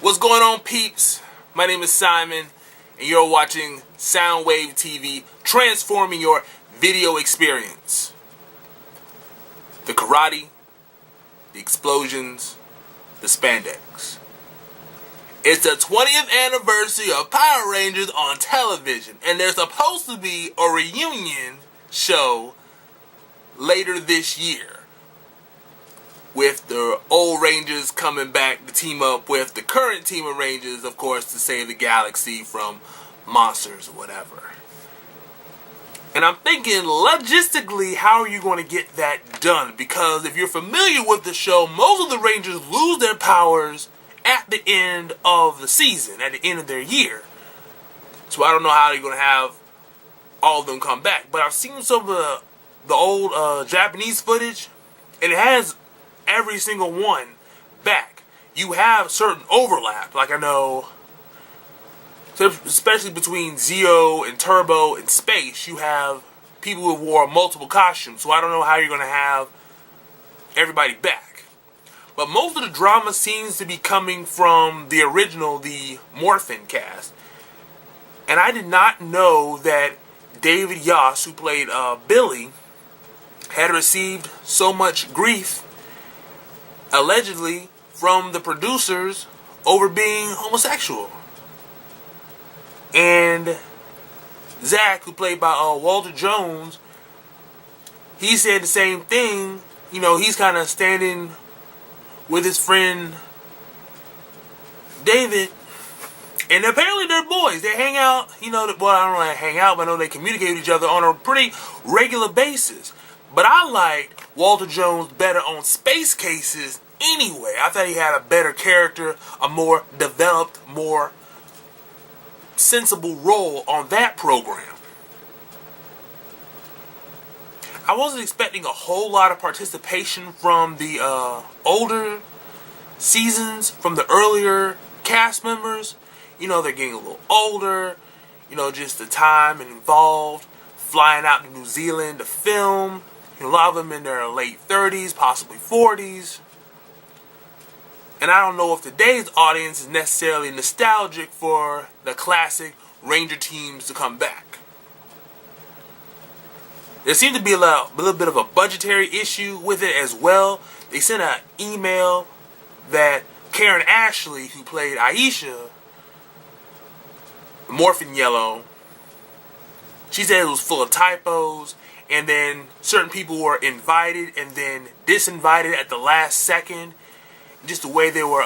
What's going on, peeps? My name is Simon, and you're watching Soundwave TV, transforming your video experience. The karate, the explosions, the spandex. It's the 20th anniversary of Power Rangers on television, and there's supposed to be a reunion show later this year, with the old Rangers coming back to team up with the current team of Rangers, of course, to save the galaxy from monsters or whatever. And I'm thinking, logistically, how are you going to get that done? Because if you're familiar with the show, most of the Rangers lose their powers at the end of the season, at the end of their year. So I don't know how you're going to have all of them come back. But I've seen some of the old Japanese footage, and it has every single one back. You have certain overlap, like I know, especially between Zeo and Turbo and Space, you have people who wore multiple costumes, so I don't know how you're going to have everybody back. But most of the drama seems to be coming from the original, the Morphin cast. And I did not know that David Yost, who played Billy, had received so much grief, allegedly, from the producers over being homosexual. And Zack, who played by Walter Jones, he said the same thing. You know, he's kind of standing with his friend David, and apparently they're boys. They hang out, you know, well, I don't know how they hang out, but I know they communicate with each other on a pretty regular basis. But I liked Walter Jones better on Space Cases anyway. I thought he had a better character, a more developed, more sensible role on that program. I wasn't expecting a whole lot of participation from the older seasons, from the earlier cast members. You know, they're getting a little older. You know, just the time and involved, flying out to New Zealand to film. You know, a lot of them in their late 30s, possibly 40s. And I don't know if today's audience is necessarily nostalgic for the classic Ranger teams to come back. There seemed to be a little bit of a budgetary issue with it as well. They sent an email that Karen Ashley, who played Aisha, Morphin Yellow, she said it was full of typos, and then certain people were invited and then disinvited at the last second. Just the way they were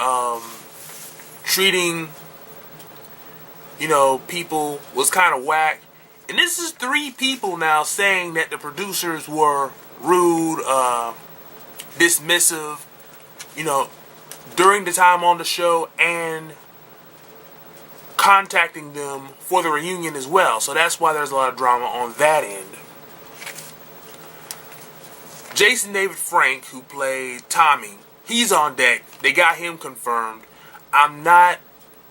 treating, you know, people was kind of whack. And this is 3 people now saying that the producers were rude, dismissive, you know, during the time on the show, and contacting them for the reunion as well. So that's why there's a lot of drama on that end. Jason David Frank, who played Tommy, he's on deck. They got him confirmed. I'm not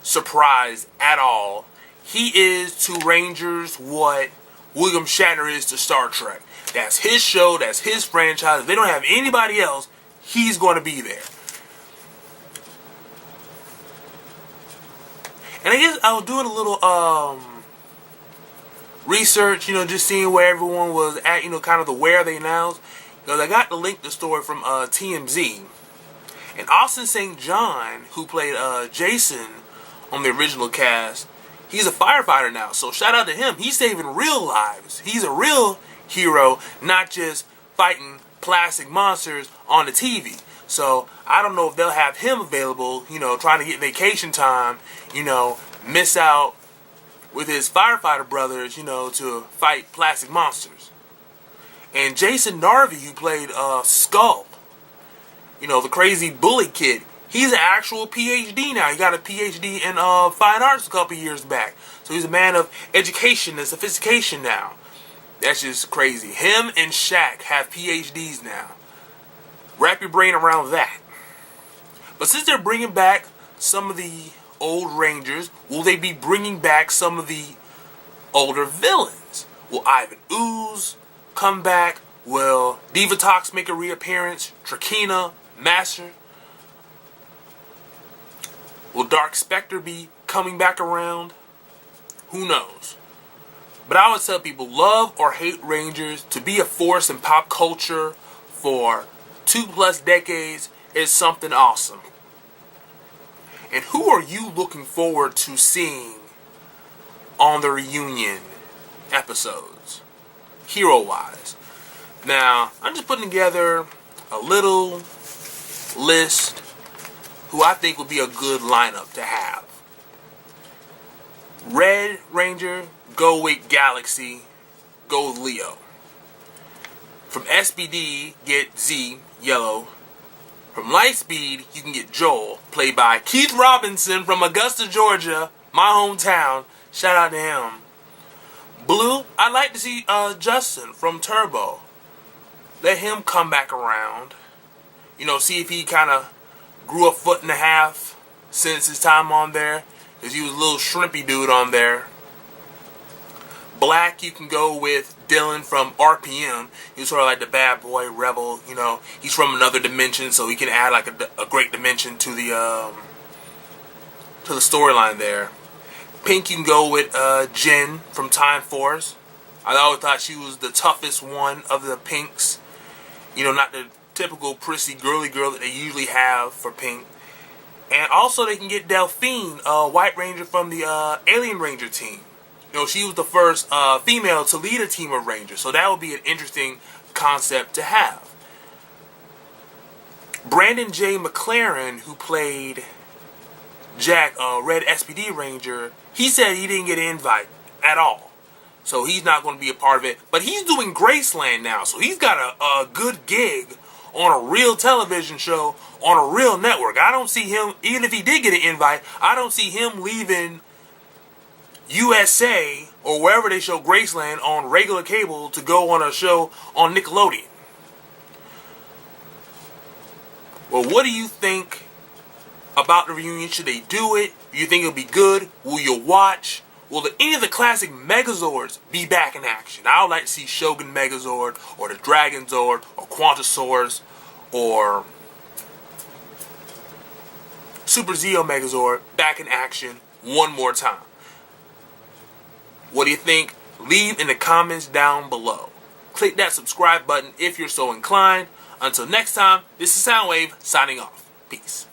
surprised at all. He is to Rangers what William Shatner is to Star Trek. That's his show. That's his franchise. If they don't have anybody else, he's going to be there. And I guess I was doing a little research, you know, just seeing where everyone was at, you know, kind of the where they now. Because I got the link to the story from TMZ. And Austin St. John, who played Jason on the original cast, he's a firefighter now. So shout out to him. He's saving real lives. He's a real hero, not just fighting plastic monsters on the TV. So I don't know if they'll have him available, you know, trying to get vacation time, you know, miss out with his firefighter brothers, you know, to fight plastic monsters. And Jason Narvey, who played Skull, you know, the crazy bully kid, he's an actual PhD now. He got a PhD in fine arts a couple years back. So he's a man of education and sophistication now. That's just crazy. Him and Shaq have PhDs now. Wrap your brain around that. But since they're bringing back some of the old Rangers, will they be bringing back some of the older villains? Will Ivan Ooze come back? Will Divatox make a reappearance? Trakina, Master? Will Dark Spectre be coming back around? Who knows? But I would tell people, love or hate Rangers, to be a force in pop culture for 2+ decades is something awesome. And who are you looking forward to seeing on the reunion episodes, hero-wise? Now, I'm just putting together a little list who I think would be a good lineup to have. Red Ranger, go with Galaxy, go with Leo. From SBD, get Z, Yellow. From Lightspeed, you can get Joel, played by Keith Robinson from Augusta, Georgia, my hometown. Shout out to him. Blue, I'd like to see Justin from Turbo. Let him come back around. You know, see if he kind of grew a 1.5 feet since his time on there, because he was a little shrimpy dude on there. Black, you can go with Dylan from RPM. He's sort of like the bad boy rebel. You know, he's from another dimension, so he can add like a great dimension to the storyline there. Pink, you can go with Jen from Time Force. I always thought she was the toughest one of the Pinks. You know, not the typical prissy girly girl that they usually have for Pink. And also they can get Delphine, White Ranger from the Alien Ranger team. You know, she was the first female to lead a team of Rangers, so that would be an interesting concept to have. Brandon Jay McLaren, who played Jack, Red SPD Ranger, he said he didn't get an invite at all. So he's not going to be a part of it. But he's doing Graceland now, so he's got a good gig on a real television show on a real network. I don't see him, even if he did get an invite, I don't see him leaving USA or wherever they show Graceland on regular cable to go on a show on Nickelodeon. Well, what do you think about the reunion? Should they do it? Do you think it'll be good? Will you watch? Will any of the classic Megazords be back in action? I would like to see Shogun Megazord, or the Dragon Zord, or Quantasaurus, or Super Zeo Megazord back in action one more time. What do you think? Leave in the comments down below. Click that subscribe button if you're so inclined. Until next time, this is Soundwave signing off. Peace.